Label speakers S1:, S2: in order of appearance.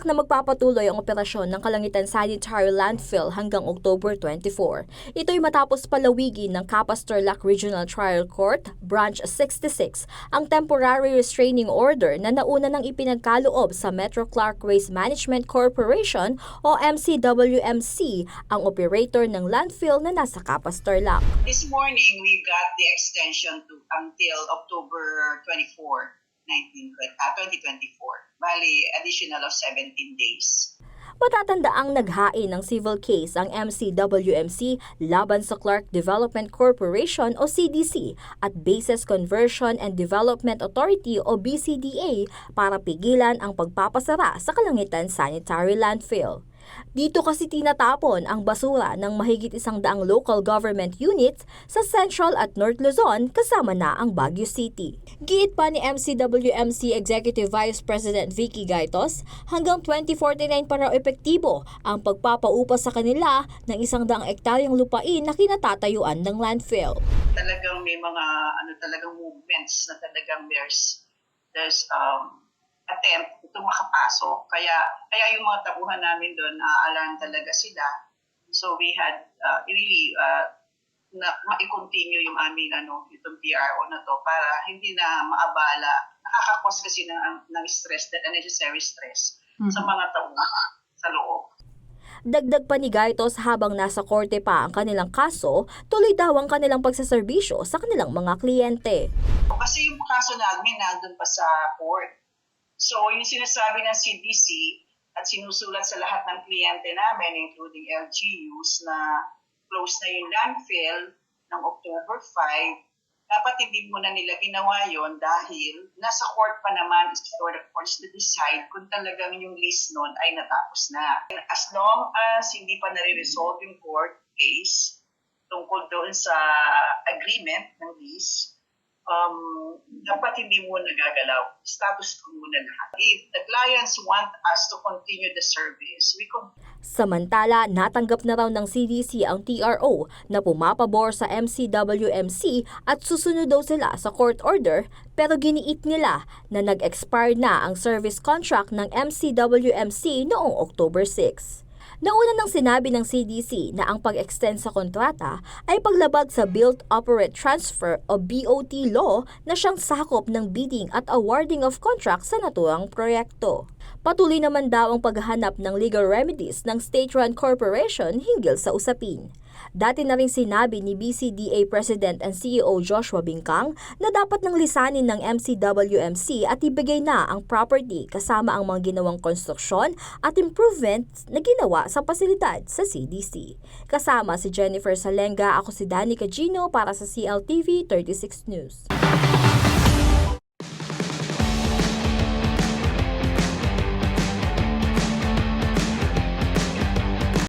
S1: na magpapatuloy ang operasyon ng Kalangitan Sanitary Landfill hanggang October 24. Ito'y matapos palawigin ng Capas-Tarlac Regional Trial Court, Branch 66, ang temporary restraining order na nauna nang ipinagkaloob sa Metro Clark Waste Management Corporation o MCWMC, ang operator ng landfill na nasa Capas-Tarlac.
S2: This morning, we got the extension until October 24. 2024. Bali, additional of 17 days.
S1: Matatandaang naghain ng civil case ang MCWMC laban sa Clark Development Corporation o CDC at Bases Conversion and Development Authority o BCDA para pigilan ang pagpapasara sa Kalangitan Sanitary Landfill. Dito kasi tinatapon ang basura ng mahigit 100 local government units sa Central at North Luzon kasama na ang Baguio City. Giit pa ni MCWMC Executive Vice President Vicky Gaitos, hanggang 2049 para epektibo ang pagpapaupa sa kanila ng 100 ektaryang lupain na kinatatayuan ng landfill.
S2: Talagang may mga talagang movements na talagang there's attempt itong makapasok. Kaya yung mga tabuhan namin doon, alarm talaga sila. So we had ma-continue yung aming itong TRO na to para hindi na maabala. Nakakakos kasi ng stress, that unnecessary stress sa mga tauhan sa loob.
S1: Dagdag pa ni Gaitos, habang nasa korte pa ang kanilang kaso, tuloy daw ang kanilang pagsaserbisyo sa kanilang mga kliyente.
S2: Kasi yung kaso namin nandun pa sa court. So, yung sinasabi ng CDC at sinusulat sa lahat ng kliyente namin, including LGUs, na close na yung landfill ng October 5, dapat hindi muna nila ginawa yon dahil nasa court pa naman is for the courts to decide kung talagang yung lease nun ay natapos na. As long as hindi pa nare-resolve yung court case tungkol doon sa agreement ng lease, dapat hindi muna gagalaw. Status quo muna lahat. If the clients want us to continue the service, we can.
S1: Samantala, natanggap na raw ng CDC ang TRO na pumapabor sa MCWMC at susunod daw sila sa court order, pero giniit nila na nag-expire na ang service contract ng MCWMC noong October 6. Nauna nang sinabi ng CDC na ang pag-extend sa kontrata ay paglabag sa Build, Operate, Transfer o BOT law na siyang sakop ng bidding at awarding of contracts sa naturang proyekto. Patuloy naman daw ang paghahanap ng legal remedies ng state-run corporation hinggil sa usapin. Dati na rin sinabi ni BCDA President and CEO Joshua Bingkang na dapat nang lisanin ng MCWMC at ibigay na ang property kasama ang mga ginawang konstruksyon at improvements na ginawa sa pasilidad sa CDC. Kasama si Jennifer Salenga, ako si Danny Cagino para sa CLTV36 News.